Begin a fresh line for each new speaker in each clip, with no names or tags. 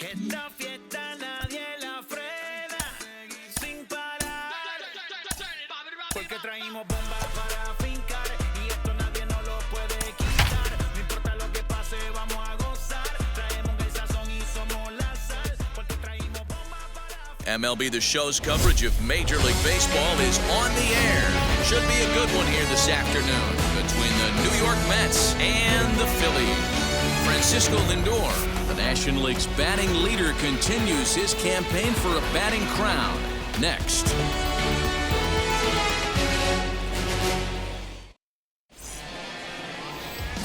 Esta fiesta nadie la frena, sin parar, porque traímos bombas para fincar y esto nadie nos lo puede quitar. No importa lo que pase, vamos a gozar. Traemos el sazón y somos la sal, porque traímos bombas para.
MLB The Show's coverage of Major League Baseball is on the air. Should be a good one here this afternoon between the New York Mets and the Phillies. Francisco Lindor, the National League's batting leader, continues his campaign for a batting crown. Next.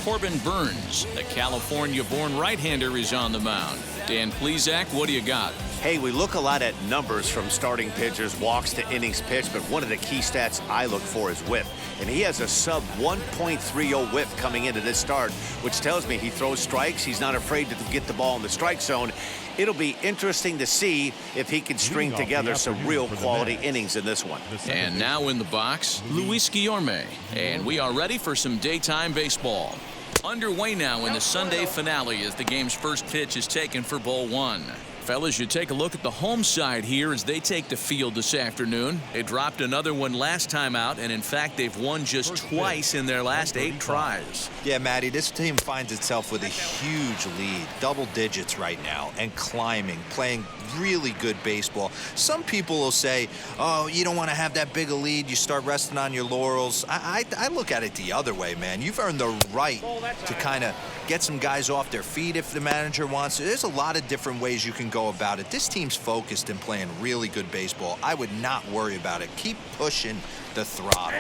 Corbin Burns, the California-born right-hander, is on the mound. Dan Plesac, what do you got?
Hey, we look a lot at numbers from starting pitchers, walks to innings pitched, but one of the key stats I look for is whip. And he has a sub 1.30 whip coming into this start, which tells me he throws strikes. He's not afraid to get the ball in the strike zone. It'll be interesting to see if he can string together some real quality innings in this one.
And now in the box, Luis Guillorme. And we are ready for some daytime baseball. Underway now in the Sunday finale as the game's first pitch is taken for ball one. Fellas, you take a look at the home side here as they take the field this afternoon. They dropped another one last time out, and in fact, they've won just twice in their last 8 tries.
Yeah, Matty, this team finds itself with a huge lead, double digits right now, and climbing, playing really good baseball. Some people will say, oh, you don't want to have that big a lead, you start resting on your laurels. I look at it the other way, man. You've earned the right to kind of get some guys off their feet if the manager wants to. There's a lot of different ways you can go about it. This team's focused and playing really good baseball. I would not worry about it. Keep pushing the throttle.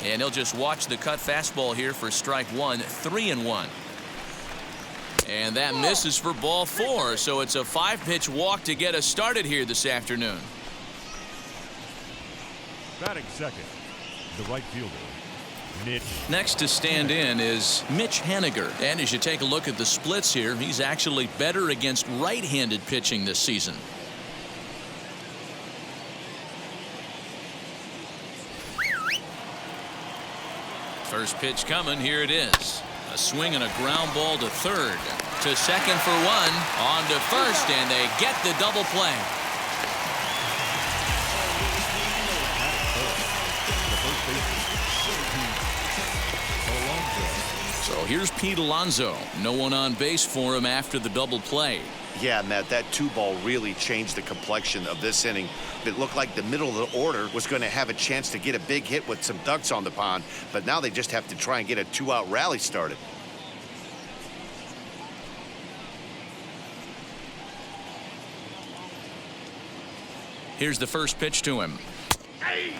And he'll just watch the cut fastball here for strike one, 3-1. And that misses for ball 4, so it's a 5-pitch walk to get us started here this afternoon.
Batting second, the right fielder, Mitch.
Next to stand in is Mitch Haniger. And as you take a look at the splits here, he's actually better against right-handed pitching this season. First pitch coming, here it is. A swing and a ground ball to third. To second for one. On to first, and they get the double play. So here's Pete Alonso. No one on base for him after the double play.
Yeah, Matt, that 2-ball really changed the complexion of this inning. It looked like the middle of the order was going to have a chance to get a big hit with some ducks on the pond, but now they just have to try and get a 2-out rally started.
Here's the first pitch to him.
Hey.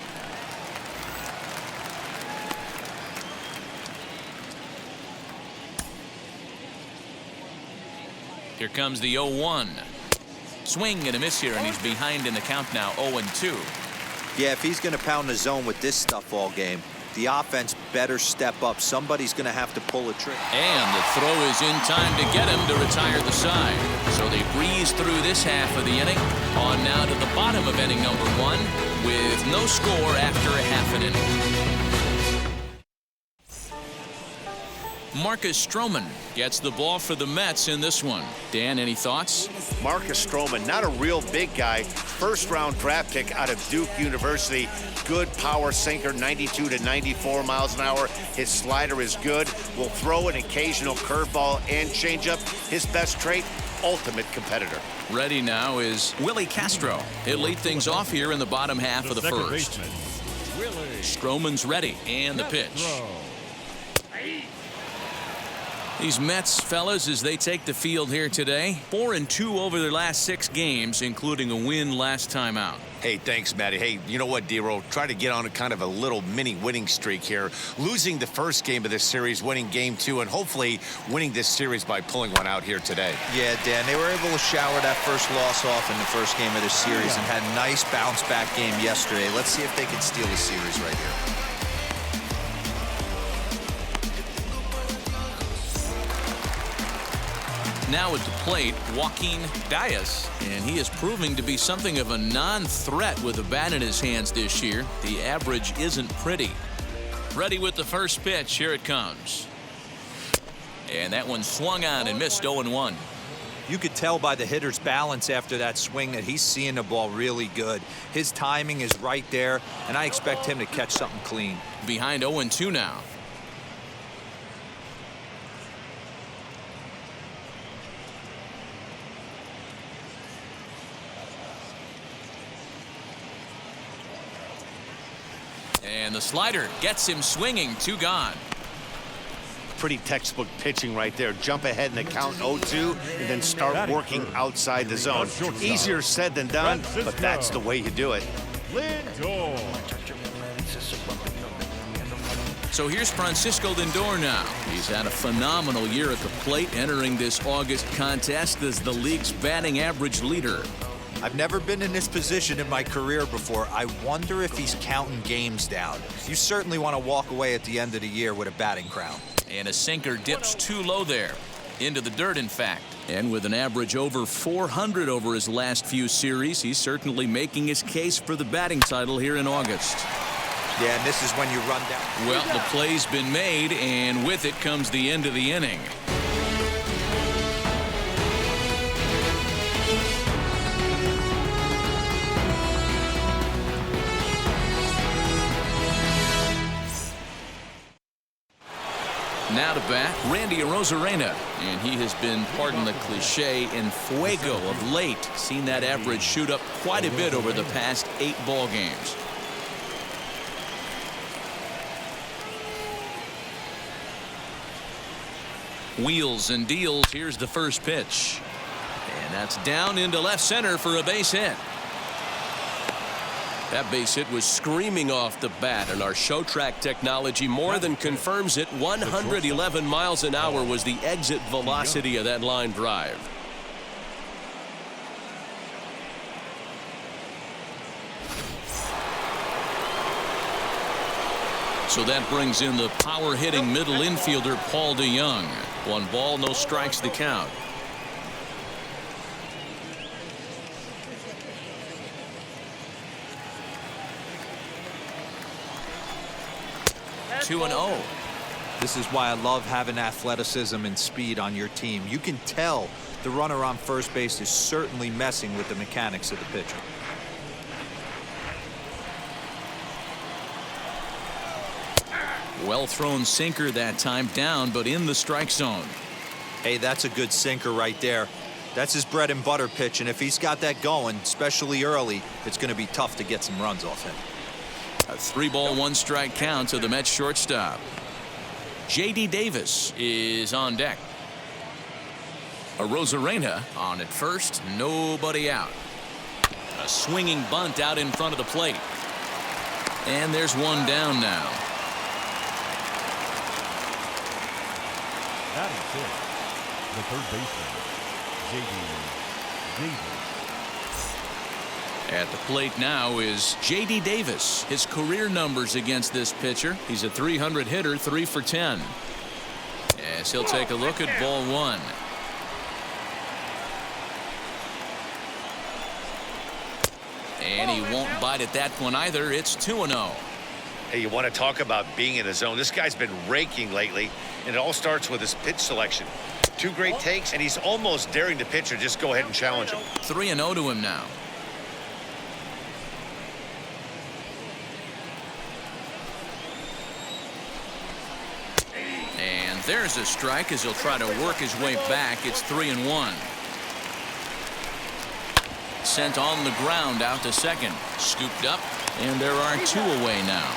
Here comes the 0-1. Swing and a miss here, and he's behind in the count now, 0-2.
Yeah, if he's going to pound the zone with this stuff all game, the offense better step up. Somebody's going to have to pull a trick.
And the throw is in time to get him to retire the side. So they breeze through this half of the inning. On now to the bottom of inning number 1 with no score after a half an inning. Marcus Stroman gets the ball for the Mets in this one. Dan, any thoughts?
Marcus Stroman, not a real big guy. First-round draft pick out of Duke University. Good power sinker, 92 to 94 miles an hour. His slider is good. Will throw an occasional curveball and changeup. His best trait, ultimate competitor.
Ready now is Willie Castro. He'll lead things off here in the bottom half of the first. Stroman's ready, and the pitch. These Mets, fellas, as they take the field here today, 4-2 over their last 6 games, including a win last time out.
Hey, thanks, Matty. Hey, you know what, D-Roll? Try to get on a kind of a little mini winning streak here. Losing the first game of this series, winning game 2, and hopefully winning this series by pulling one out here today.
Yeah, Dan, they were able to shower that first loss off in the first game of this series and had a nice bounce-back game yesterday. Let's see if they can steal the series right here.
Now at the plate, Joaquin Diaz, and he is proving to be something of a non-threat with a bat in his hands this year. The average isn't pretty. Ready with the first pitch. Here it comes. And that one swung on and missed 0-1.
You could tell by the hitter's balance after that swing that he's seeing the ball really good. His timing is right there, and I expect him to catch something clean.
Behind 0-2 now. And the slider gets him swinging. 2 gone.
Pretty textbook pitching right there. Jump ahead in the count 0-2 and then start working outside the zone. Easier said than done, but that's the way you do it.
So here's Francisco Lindor now. He's had a phenomenal year at the plate, entering this August contest as the league's batting average leader.
I've never been in this position in my career before. I wonder if he's counting games down. You certainly want to walk away at the end of the year with a batting crown.
And a sinker dips too low there. Into the dirt, in fact. And with an average over 400 over his last few series, he's certainly making his case for the batting title here in August.
Yeah, and this is when you run down.
Well, the play's been made, and with it comes the end of the inning. Now to bat, Randy Arozarena, and he has been, pardon the cliche, en fuego of late. Seen that average shoot up quite a bit over the past 8 ball games. Wheels and deals. Here's the first pitch, and that's down into left center for a base hit.
That base hit was screaming off the bat, and our show track technology more than confirms it. 111 miles an hour was the exit velocity of that line drive.
So that brings in the power-hitting middle infielder Paul DeJong. 1 ball, no strikes to count. Two and 0.
This is why I love having athleticism and speed on your team. You can tell the runner on first base is certainly messing with the mechanics of the pitcher.
Well thrown sinker that time, down but in the strike zone.
Hey, that's a good sinker right there. That's his bread and butter pitch, and if he's got that going, especially early, it's going to be tough to get some runs off him.
A 3-ball, 1-strike count to the Mets shortstop. J.D. Davis is on deck. Arozarena on at first, nobody out. A swinging bunt out in front of the plate. And there's one down now.
Batting fifth, the third baseman, J.D. Davis.
At the plate now is J.D. Davis. His career numbers against this pitcher. He's a .300 hitter, 3 for 10. As he'll take a look at ball 1. And he won't bite at that one either. It's 2-0.
Hey, you want to talk about being in the zone? This guy's been raking lately, and it all starts with his pitch selection. 2 great takes, and he's almost daring the pitcher just go ahead and challenge him.
3-0 to him now. And there's a strike as he'll try to work his way back. It's 3-1. Sent on the ground out to second. Scooped up, and there are 2 away now.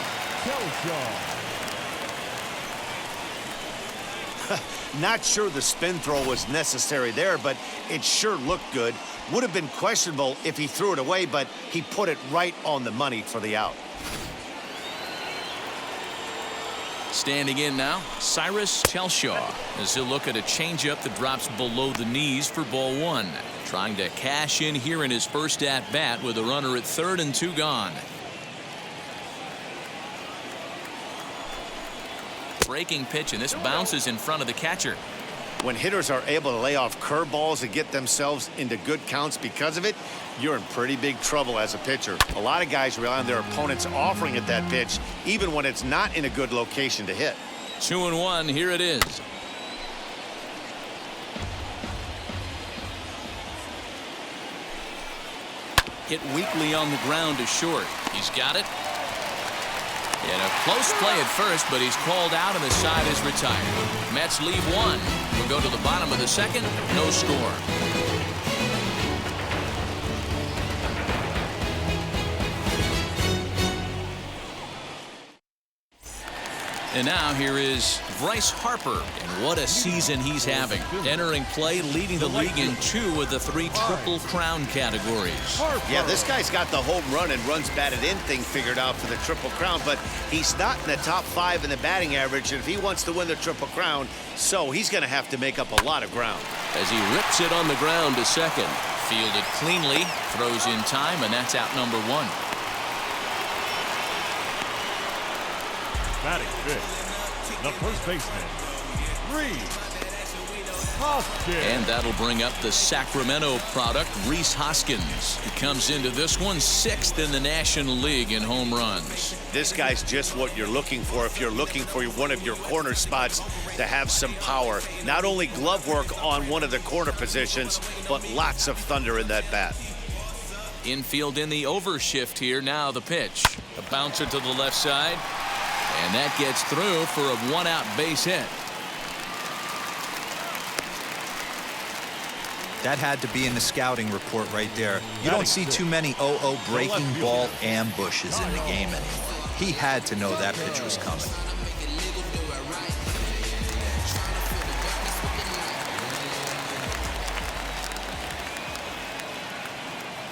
Not sure the spin throw was necessary there, but it sure looked good. Would have been questionable if he threw it away, but he put it right on the money for the out.
Standing in now, Cyrus Telshaw, as he'll look at a changeup that drops below the knees for ball 1. Trying to cash in here in his first at-bat with a runner at third and 2 gone. Breaking pitch, and this bounces in front of the catcher.
When hitters are able to lay off curveballs and get themselves into good counts because of it, you're in pretty big trouble as a pitcher. A lot of guys rely on their opponents offering at that pitch, even when it's not in a good location to hit.
2-1, here it is. Hit weakly on the ground to short. He's got it. And a close play at first, but he's called out and the side is retired. Mets leave one. We'll go to the bottom of the second. No score. And now here is Bryce Harper, and what a season he's having. Entering play, leading the league in 2 of the 3 Triple Crown categories.
Yeah, this guy's got the home run and runs batted in thing figured out for the Triple Crown, but he's not in the top 5 in the batting average, and if he wants to win the Triple Crown, so he's going to have to make up a lot of ground.
As he rips it on the ground to second.
Fielded cleanly, throws in time, and that's out number 1.
Batting fifth, the first baseman, Rhys Hoskins.
And that'll bring up the Sacramento product, Rhys Hoskins. He comes into this one 6th in the National League in home runs.
This guy's just what you're looking for if you're looking for one of your corner spots to have some power. Not only glove work on one of the corner positions, but lots of thunder in that bat.
Infield in the overshift here. Now the pitch. A bouncer to the left side. And that gets through for a 1-out base hit.
That had to be in the scouting report right there. You don't see too many 0-0 breaking ball ambushes in the game anymore. He had to know that pitch was coming.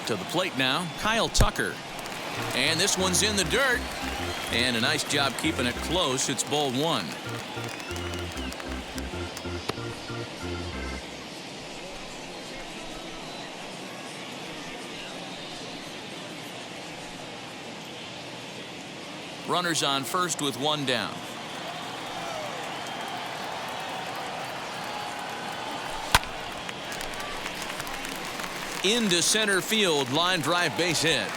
To the plate now, Kyle Tucker. And this one's in the dirt. And a nice job keeping it close. It's ball 1. Runners on first with 1 down. Into center field, line drive base hit.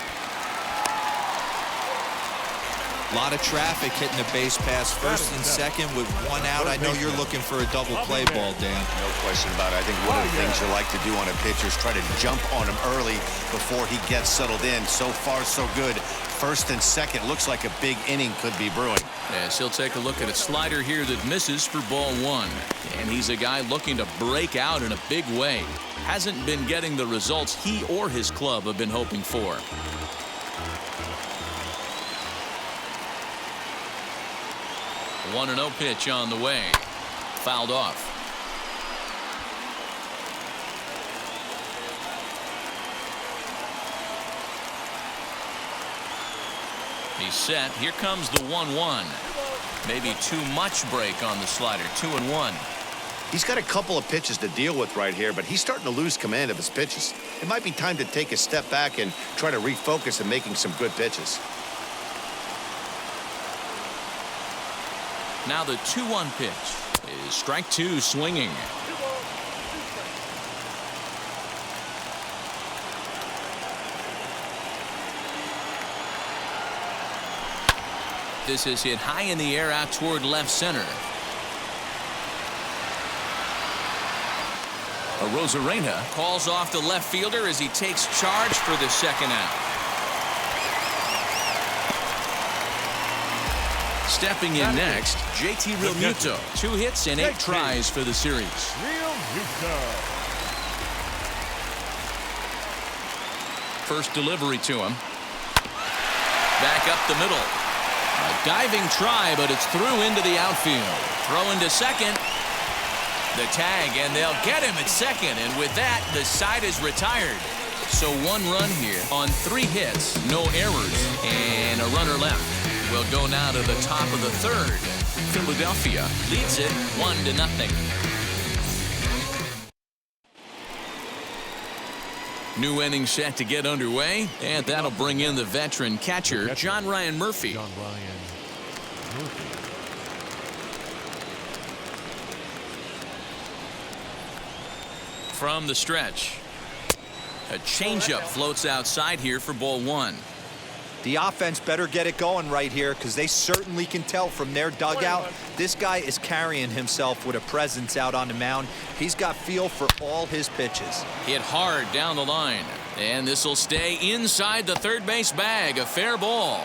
A lot of traffic hitting the base pass first and second with 1 out. I know you're looking for a double play ball, Dan.
No question about it. I think one of the things you like to do on a pitcher is try to jump on him early before he gets settled in. So far, so good. First and second, looks like a big inning could be brewing.
Yes, he'll take a look at a slider here that misses for ball 1. And he's a guy looking to break out in a big way. Hasn't been getting the results he or his club have been hoping for. One 1-0 pitch on the way. Fouled off. He's set. Here comes the 1-1. Maybe too much break on the slider. 2-1.
He's got a couple of pitches to deal with right here, but he's starting to lose command of his pitches. It might be time to take a step back and try to refocus on making some good pitches.
Now the 2-1 pitch is strike 2 swinging. This is hit high in the air out toward left center. Arozarena calls off the left fielder as he takes charge for the 2nd out. Stepping in next, JT Realmuto. 2 hits and 8 tries for the series. First delivery to him. Back up the middle. A diving try, but it's through into the outfield. Throw into second. The tag, and they'll get him at second. And with that, the side is retired. So 1 run here on 3 hits, no errors, and a runner left. We'll go now to the top of the 3rd. Philadelphia leads it 1-0. New inning set to get underway, and that'll bring in the veteran catcher, John Ryan Murphy. From the stretch. A changeup floats outside here for ball 1.
The offense better get it going right here because they certainly can tell from their dugout. This guy is carrying himself with a presence out on the mound. He's got feel for all his pitches.
Hit hard down the line. And this will stay inside the third base bag. A fair ball.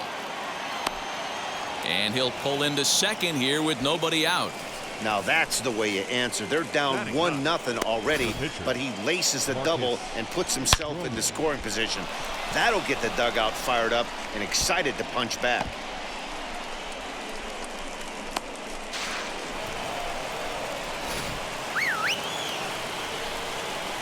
And he'll pull into second here with nobody out.
Now that's the way you answer. They're down 1-0 already, but he laces the double and puts himself into scoring position. That'll get the dugout fired up and excited to punch back.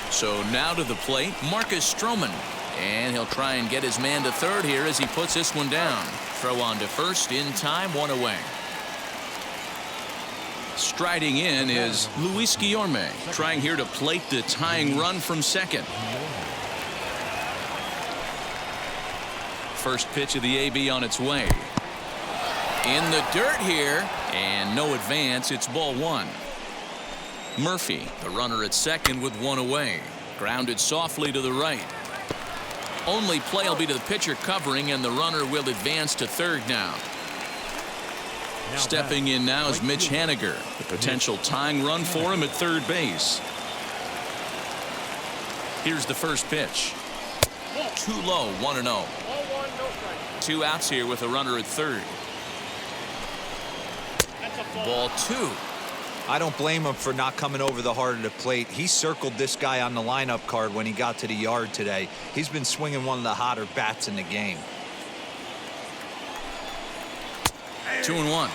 So now to the plate, Marcus Stroman. And he'll try and get his man to third here as he puts this one down. Throw on to first in time, 1 away. Striding in is Luis Guillorme, trying here to plate the tying run from second. First pitch of the AB on its way. In the dirt here, and no advance. It's ball 1. Murphy, the runner at second with 1 away. Grounded softly to the right. Only play will be to the pitcher covering, and the runner will advance to third now. Stepping in now is Mitch Haniger, the potential tying run for him at third base. Here's the first pitch. Too low, 1-0. 2 outs here with a runner at third. Ball 2.
I don't blame him for not coming over the heart of the plate. He circled this guy on the lineup card when he got to the yard today. He's been swinging one of the hotter bats in the game.
2-1.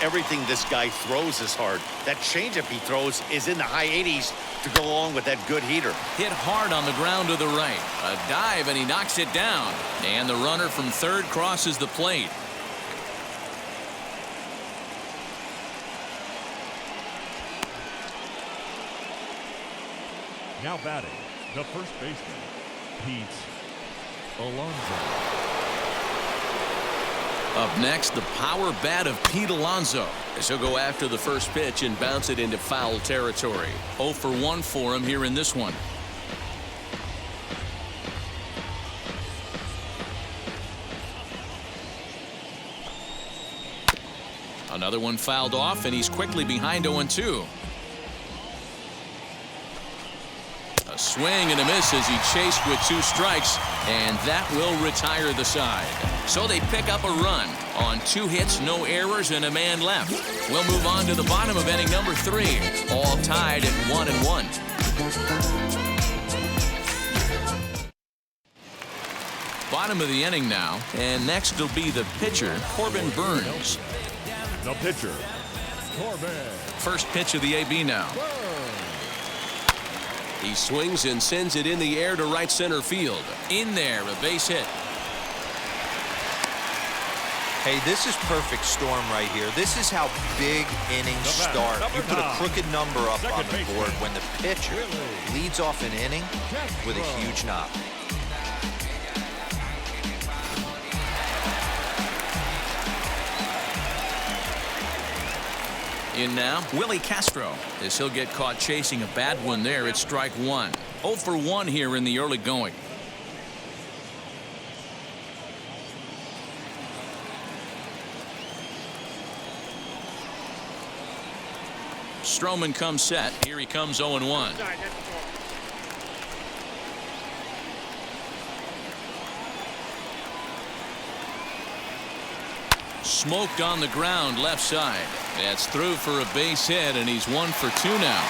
Everything this guy throws is hard. That changeup he throws is in the high 80s to go along with that good heater.
Hit hard on the ground to the right. A dive, and he knocks it down. And the runner from third crosses the plate.
Now batting, the first baseman, Pete Alonso.
Up next, the power bat of Pete Alonso, as he'll go after the first pitch and bounce it into foul territory. 0 for 1 for him here in this one. Another one fouled off, and he's quickly behind 0-2. A swing and a miss as he chased with 2 strikes, and that will retire the side. So they pick up a run on 2 hits, no errors, and a man left. We'll move on to the bottom of inning number 3, all tied at 1-1. Bottom of the inning now, and next will be the pitcher, Corbin Burns.
The pitcher, Corbin.
First pitch of the AB now.
He swings and sends it in the air to right center field.
In there, a base hit.
Hey, this is perfect storm right here. This is how big innings start. You put a crooked number up on the board when the pitcher leads off an inning with a huge knock.
In now, Willie Castro, as he'll get caught chasing a bad one there at strike 1. 0 for 1 here in the early going. Stroman comes set. Here he comes 0-1. Smoked on the ground left side. That's through for a base hit, and he's 1 for 2 now.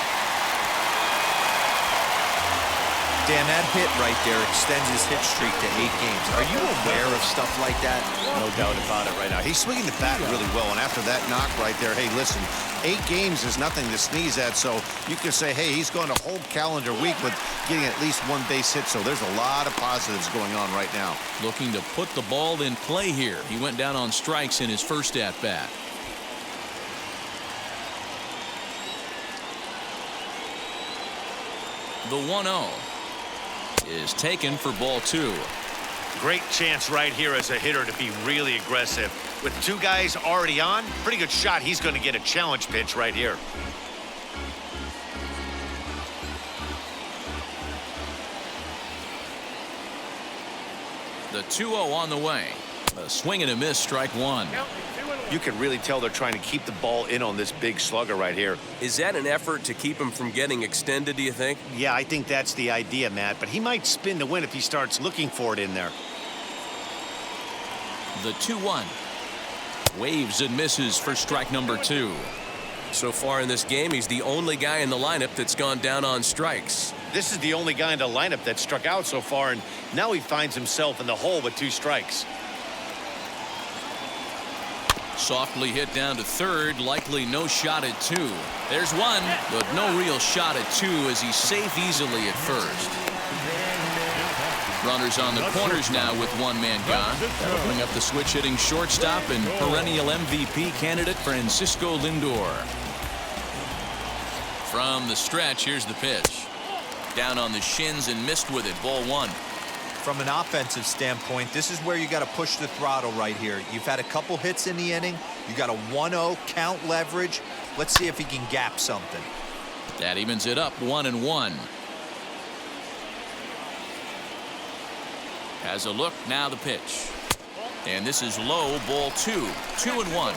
Dan, that hit right there extends his hit streak to 8 games. Are you aware of stuff like that?
No doubt about it right now. He's swinging the bat really well, and after that knock right there, hey, listen, 8 games is nothing to sneeze at, so you can say, hey, he's going a whole calendar week with getting at least 1 base hit, so there's a lot of positives going on right now.
Looking to put the ball in play here. He went down on strikes in his first at-bat. The 1-0 is taken for ball 2.
Great chance right here as a hitter to be really aggressive. With 2 guys already on, pretty good shot. He's going to get a challenge pitch right here. The 2-0 on the way. A swing and a miss, strike 1. You can really tell they're trying to keep the ball in on this big slugger right here.
Is that an effort to keep him from getting extended, do you think?
Yeah, I think that's the idea, Matt. But he might spin to win if he starts looking for it in there.
The 2-1. Waves and misses for strike number 2.
So far in this game, he's the only guy in the lineup that's gone down on strikes.
This is the only guy in the lineup that struck out so far, and now he finds himself in the hole with 2 strikes.
Softly hit down to third, likely no shot at 2. There's 1, but no real shot at 2 as he's safe easily at first. Runners on the corners now with 1 man gone. That'll bring up the switch-hitting shortstop and perennial MVP candidate Francisco Lindor. From the stretch, here's the pitch. Down on the shins and missed with it. Ball 1.
From an offensive standpoint, this is where you got to push the throttle right here. You've had a couple hits in the inning. You got a 1-0 count leverage. Let's see if he can gap something.
That evens it up 1-1. Has a look, now the pitch. And this is low, ball 2. 2-1.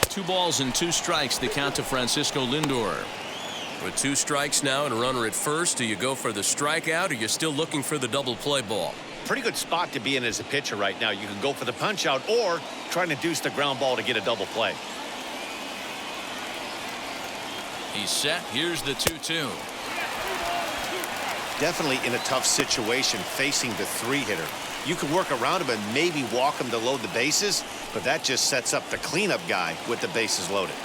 Two balls and 2 strikes, the count to Francisco Lindor.
With 2 strikes now and a runner at first, do you go for the strikeout or you're still looking for the double play ball?
Pretty good spot to be in as a pitcher right now. You can go for the punch out or try to deuce the ground ball to get a double play.
He's set. Here's the 2-2.
Definitely in a tough situation facing the 3-hitter. You can work around him and maybe walk him to load the bases, but that just sets up the cleanup guy with the bases loaded.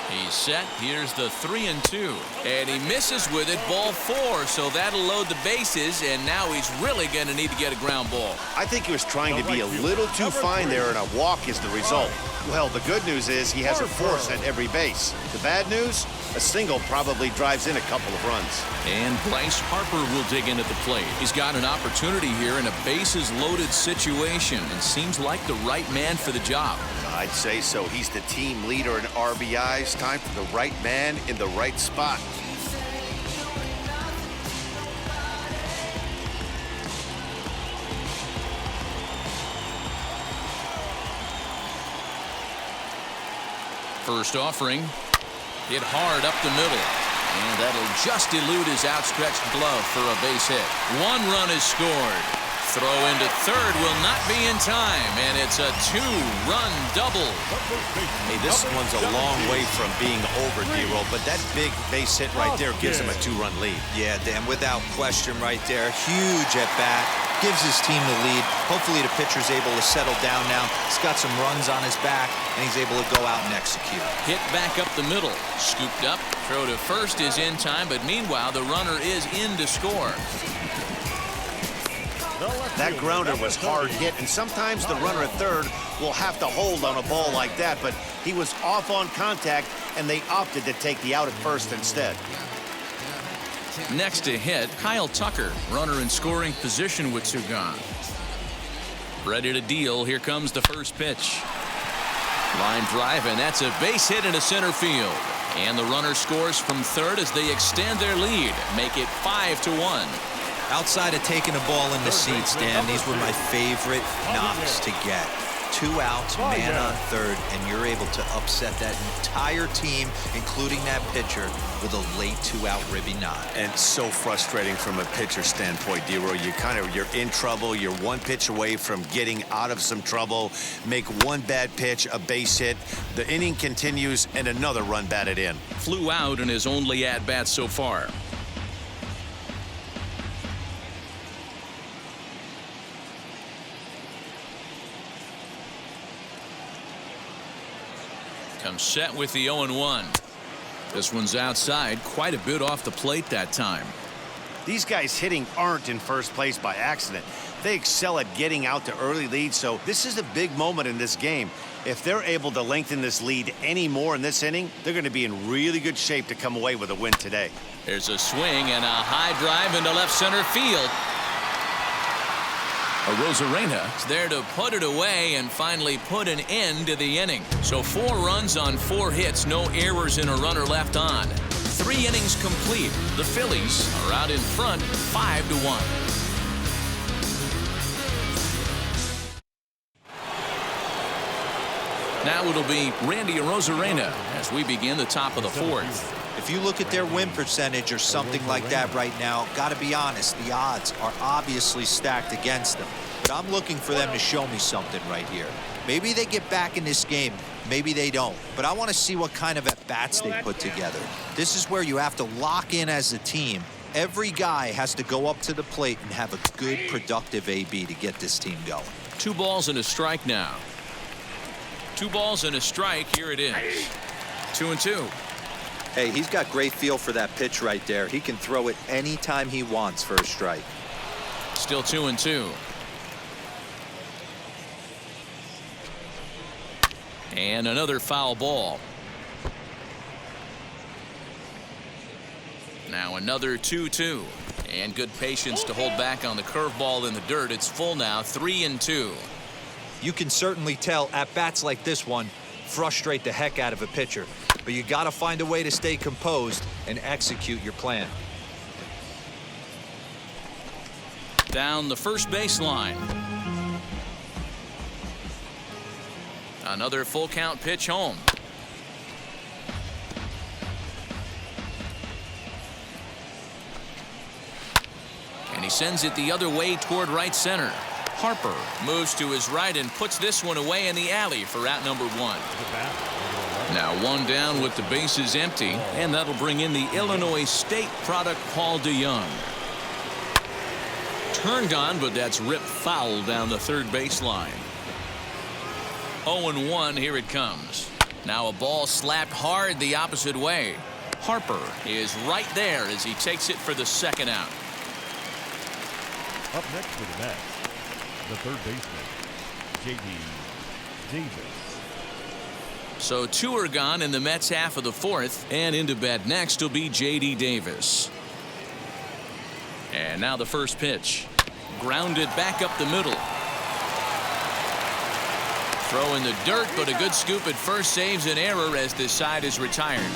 He's set. Here's the 3-2. And he misses with it. Ball 4. So that'll load the bases. And now he's really going to need to get a ground ball.
I think he was trying to be a little too fine there, and a walk is the result. Well, the good news is he has a force at every base. The bad news? A single probably drives in a couple of runs.
And Bryce Harper will dig in at the plate. He's got an opportunity here in a bases-loaded situation and seems like the right man for the job.
I'd say so. He's the team leader in RBIs. Time for the right man in the right spot.
First offering. Hit hard up the middle. And that'll just elude his outstretched glove for a base hit. 1 run is scored. Throw into third will not be in time, and it's a 2-run double.
Hey, this one's a long way from being over, D-Roll, but that big base hit right there gives him a 2-run lead.
Yeah, Dan, without question right there. Huge at bat. Gives his team the lead. Hopefully the pitcher's able to settle down now. He's got some runs on his back, and he's able to go out and execute.
Hit back up the middle. Scooped up. Throw to first is in time, but meanwhile the runner is in to score.
That grounder was hard hit, and sometimes the runner at third will have to hold on a ball like that, but he was off on contact, and they opted to take the out at first instead.
Next to hit, Kyle Tucker, runner in scoring position with 2 gone. Ready to deal. Here comes the first pitch. Line drive, and that's a base hit into center field. And the runner scores from third as they extend their lead, make it 5-1.
Outside of taking a ball in the seats, Dan, these were my favorite knocks to get. 2 outs, man on third, and you're able to upset that entire team, including that pitcher, with a late 2-out ribby knock.
And so frustrating from a pitcher standpoint, D-Roll. You're in trouble. You're 1 pitch away from getting out of some trouble. Make 1 bad pitch, a base hit. The inning continues, and another run batted in.
Flew out in his only at-bat so far. Comes set with the 0-1. This one's outside, quite a bit off the plate that time.
These guys hitting aren't in first place by accident. They excel at getting out to early leads, so this is a big moment in this game. If they're able to lengthen this lead any more in this inning, they're going to be in really good shape to come away with a win today.
There's a swing and a high drive into left center field. Arozarena is there to put it away and finally put an end to the inning. So 4 runs on 4 hits, no errors and a runner left on. 3 innings complete. The Phillies are out in front 5-1. Now it'll be Randy Arozarena as we begin the top of the 4th.
If you look at their win percentage or something like that right now, got to be honest, the odds are obviously stacked against them. But I'm looking for them to show me something right here. Maybe they get back in this game. Maybe they don't. But I want to see what kind of at-bats they put together. This is where you have to lock in as a team. Every guy has to go up to the plate and have a good, productive AB to get this team going.
2 balls and a strike now. 2 balls and a strike. Here it is. 2-2.
Hey, he's got great feel for that pitch right there. He can throw it anytime he wants for a strike.
Still 2-2. And another foul ball. Now another 2-2. And good patience to hold back on the curveball in the dirt. It's full now, 3-2.
You can certainly tell at bats like this one frustrate the heck out of a pitcher. But you got to find a way to stay composed and execute your plan.
Down the first baseline. Another full count pitch home. And he sends it the other way toward right center. Harper moves to his right and puts this one away in the alley for out number 1. Now 1 down with the bases empty, and that'll bring in the Illinois State product Paul DeYoung. Turned on, but that's ripped foul down the third baseline. 0-1, here it comes. Now a ball slapped hard the opposite way. Harper is right there as he takes it for the 2nd out.
Up next for the Mets, the third baseman, J.D. Davis.
So 2 are gone in the Mets half of the 4th, and into bat next will be J.D. Davis. And now the first pitch. Grounded back up the middle. Throw in the dirt, but a good scoop at first saves an error as this side is retired.